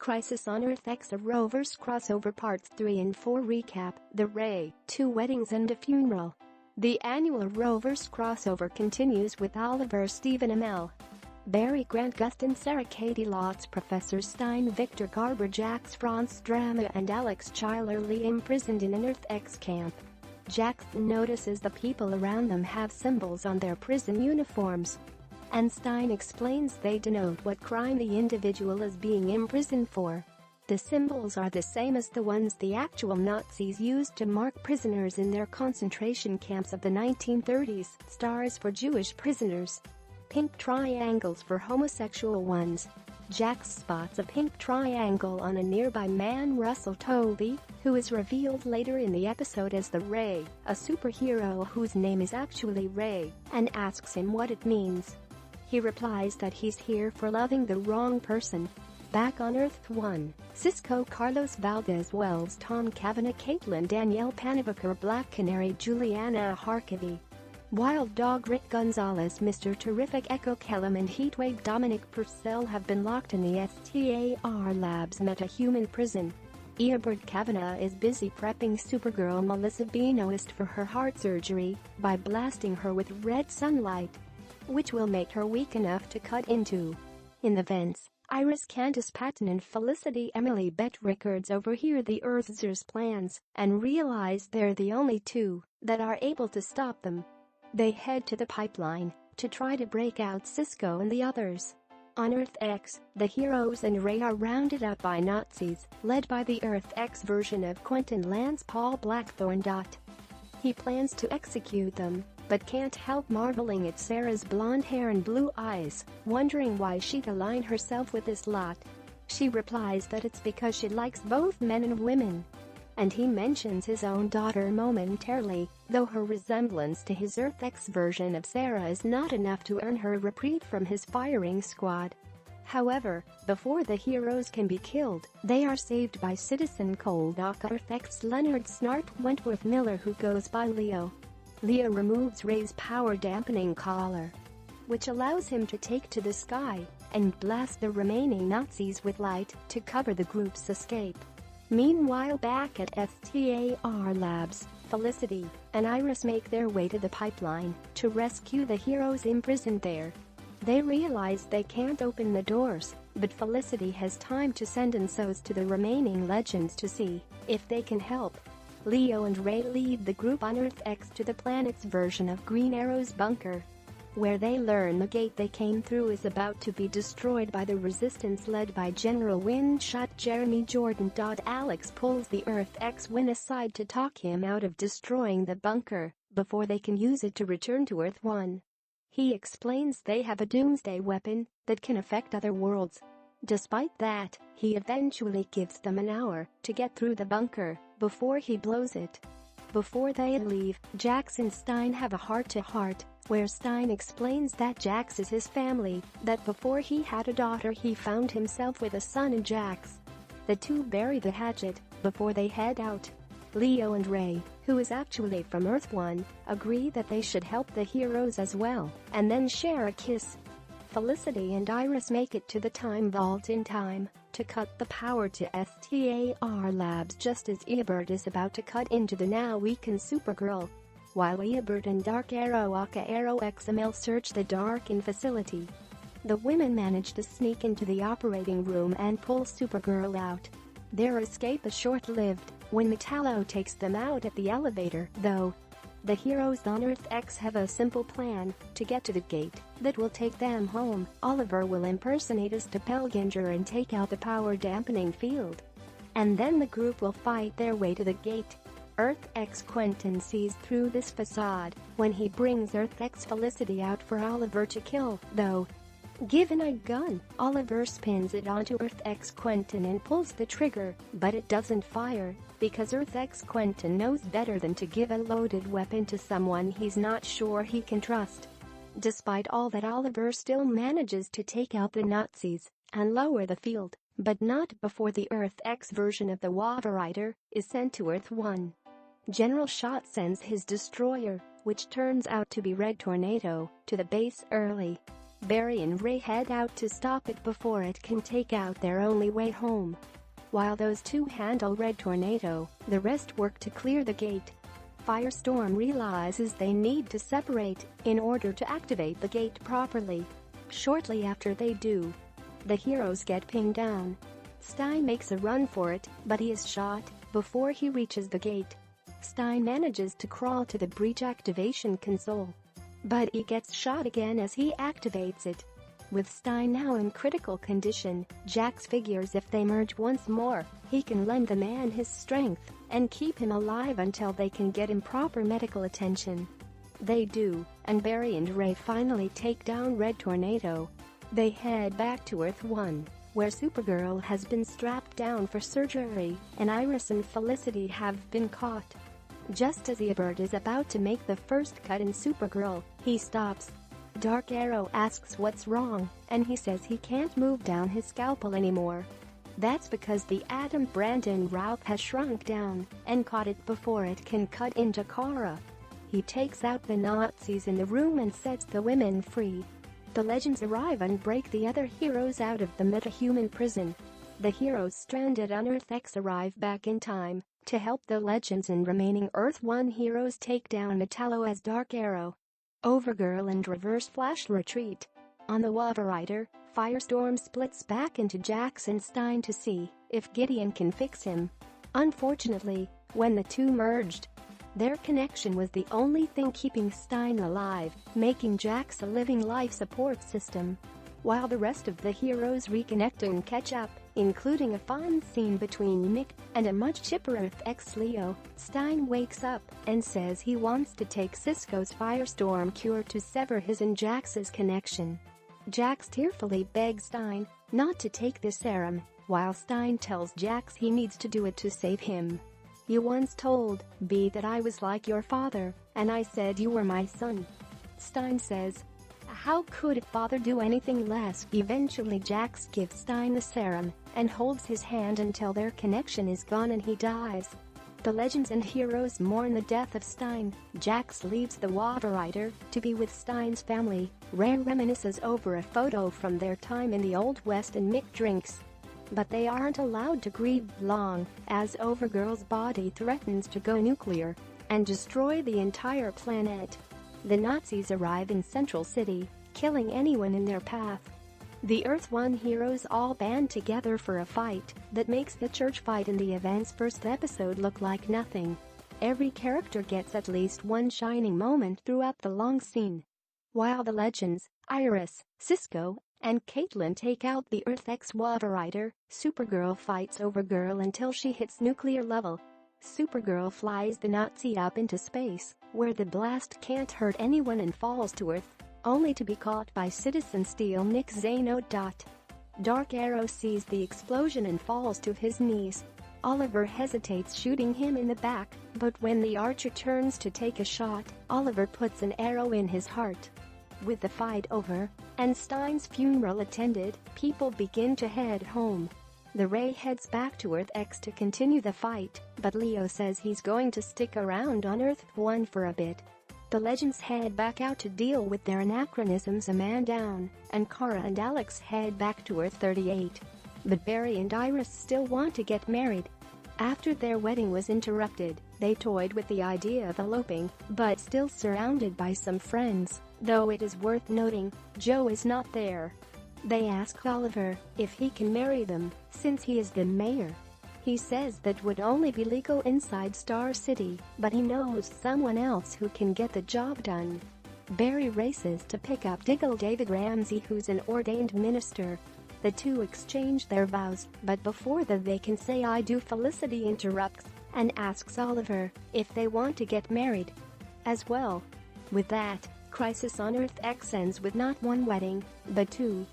Crisis on Earth X Arrowverse crossover parts 3 and 4 recap, The Ray, 2 weddings and a funeral. The annual Arrowverse crossover continues with Oliver, Stephen Amell, Barry Grant, Gustin, Sara, Caity Lotz, Professor Stein, Victor, Garber, Jax, Franz Drameh and Alex Chyler Leigh imprisoned in an Earth X camp. Jax notices the people around them have symbols on their prison uniforms, and Stein explains they denote what crime the individual is being imprisoned for. The symbols are the same as the ones the actual Nazis used to mark prisoners in their concentration camps of the 1930s, stars for Jewish prisoners, pink triangles for homosexual ones. Jax spots a pink triangle on a nearby man, Russell Tovey, who is revealed later in the episode as the Ray, a superhero whose name is actually Ray, and asks him what it means. He replies that he's here for loving the wrong person. Back on Earth 1, Cisco, Carlos Valdez, Wells, Tom Kavanagh, Caitlin, Danielle Panavicar, Black Canary, Juliana Harkavy, Wild Dog, Rick Gonzalez, Mr. Terrific, Echo Kellum and Heatwave Dominic Purcell have been locked in the STAR Labs meta-human prison. Eobard Kavanagh is busy prepping Supergirl Melissa Benoist for her heart surgery by blasting her with red sunlight, which will make her weak enough to cut into. In the vents, Iris, Candace Patton and Felicity Emily Bett Rickards overhear the Earthers' plans and realize they're the only two that are able to stop them. They head to the pipeline to try to break out Cisco and the others. On Earth X, the heroes and Ray are rounded up by Nazis, led by the Earth X version of Quentin Lance Paul Blackthorne. He plans to execute them, but can't help marveling at Sara's blonde hair and blue eyes, wondering why she'd align herself with this lot. She replies that it's because she likes both men and women. And he mentions his own daughter momentarily, though her resemblance to his Earth X version of Sara is not enough to earn her a reprieve from his firing squad. However, before the heroes can be killed, they are saved by Citizen Cold Earth X Leonard Snart Wentworth Miller, who goes by Leo. Leo removes Ray's power-dampening collar, which allows him to take to the sky and blast the remaining Nazis with light to cover the group's escape. Meanwhile, back at STAR Labs, Felicity and Iris make their way to the pipeline to rescue the heroes imprisoned there. They realize they can't open the doors, but Felicity has time to send ensos to the remaining legends to see if they can help. Leo and Ray lead the group on Earth X to the planet's version of Green Arrow's bunker, where they learn the gate they came through is about to be destroyed by the resistance led by General Windshot Jeremy Jordan. Alex pulls the Earth X Win aside to talk him out of destroying the bunker before they can use it to return to Earth 1. He explains they have a doomsday weapon that can affect other worlds. Despite that, he eventually gives them an hour to get through the bunker before he blows it. Before they leave, Jax and Stein have a heart-to-heart, where Stein explains that Jax is his family, that before he had a daughter he found himself with a son in Jax. The two bury the hatchet before they head out. Leo and Ray, who is actually from Earth 1, agree that they should help the heroes as well, and then share a kiss. Felicity and Iris make it to the time vault in time to cut the power to STAR Labs just as Eobard is about to cut into the now weakened Supergirl. While Eobard and Dark Arrow aka Arrow XML search the darkened facility, the women manage to sneak into the operating room and pull Supergirl out. Their escape is short-lived when Metallo takes them out at the elevator, though. The heroes on Earth X have a simple plan to get to the gate that will take them home. Oliver will impersonate as Doppelganger and take out the power-dampening field, and then the group will fight their way to the gate. Earth X Quentin sees through this facade when he brings Earth X Felicity out for Oliver to kill, though. Given a gun, Oliver spins it onto Earth X Quentin and pulls the trigger, but it doesn't fire, because Earth X Quentin knows better than to give a loaded weapon to someone he's not sure he can trust. Despite all that, Oliver still manages to take out the Nazis and lower the field, but not before the Earth X version of the Waverider is sent to Earth 1. General Shot sends his destroyer, which turns out to be Red Tornado, to the base early. Barry and Ray head out to stop it before it can take out their only way home. While those two handle Red Tornado, the rest work to clear the gate. Firestorm realizes they need to separate in order to activate the gate properly. Shortly after they do, the heroes get pinned down. Stein makes a run for it, but he is shot before he reaches the gate. Stein manages to crawl to the breach activation console, but he gets shot again as he activates it. With Stein now in critical condition, Jax figures if they merge once more, he can lend the man his strength and keep him alive until they can get him proper medical attention. They do, and Barry and Ray finally take down Red Tornado. They head back to Earth 1, where Supergirl has been strapped down for surgery, and Iris and Felicity have been caught. Just as Ebert is about to make the first cut in Supergirl, he stops. Dark Arrow asks what's wrong, and he says he can't move down his scalpel anymore. That's because the Adam Brandon route has shrunk down and caught it before it can cut into Kara. He takes out the Nazis in the room and sets the women free. The Legends arrive and break the other heroes out of the metahuman prison. The heroes stranded on Earth X arrive back in time to help the Legends and remaining Earth 1 heroes take down Metallo as Dark Arrow. Overgirl and Reverse Flash retreat. On the Waverider, Firestorm splits back into Jax and Stein to see if Gideon can fix him. Unfortunately, when the two merged, their connection was the only thing keeping Stein alive, making Jax a living life support system. While the rest of the heroes reconnect and catch up, including a fun scene between Nick and a much chipper Earth X Leo, Stein wakes up and says he wants to take Cisco's Firestorm cure to sever his and Jax's connection. Jax tearfully begs Stein not to take the serum, while Stein tells Jax he needs to do it to save him. "You once told B that I was like your father, and I said you were my son." Stein says, "How could a father do anything less?" Eventually Jax gives Stein the serum and holds his hand until their connection is gone and he dies. The Legends and heroes mourn the death of Stein. Jax leaves the Waverider to be with Stein's family. Ray reminisces over a photo from their time in the Old West and Mick drinks. But they aren't allowed to grieve long, as Overgirl's body threatens to go nuclear and destroy the entire planet. The Nazis arrive in Central City, killing anyone in their path. The Earth 1 heroes all band together for a fight that makes the church fight in the event's first episode look like nothing. Every character gets at least one shining moment throughout the long scene. While the Legends, Iris, Cisco, and Caitlin take out the Earth X Waverider, Supergirl fights Overgirl until she hits nuclear level. Supergirl flies the Nazi up into space, where the blast can't hurt anyone and falls to Earth, only to be caught by Citizen Steel Nick Denote. Dark Arrow sees the explosion and falls to his knees. Oliver hesitates shooting him in the back, but when the Archer turns to take a shot, Oliver puts an arrow in his heart. With the fight over and Stein's funeral attended, people begin to head home. The Ray heads back to Earth X to continue the fight, but Leo says he's going to stick around on Earth 1 for a bit. The Legends head back out to deal with their anachronisms a man down, and Kara and Alex head back to Earth 38. But Barry and Iris still want to get married. After their wedding was interrupted, they toyed with the idea of eloping, but still surrounded by some friends, though it is worth noting, Joe is not there. They ask Oliver if he can marry them, since he is the mayor. He says that would only be legal inside Star City, but he knows someone else who can get the job done. Barry races to pick up Diggle David Ramsey, who's an ordained minister. The two exchange their vows, but before they can say "I do," Felicity interrupts and asks Oliver if they want to get married as well. With that, Crisis on Earth X ends with not one wedding, but two.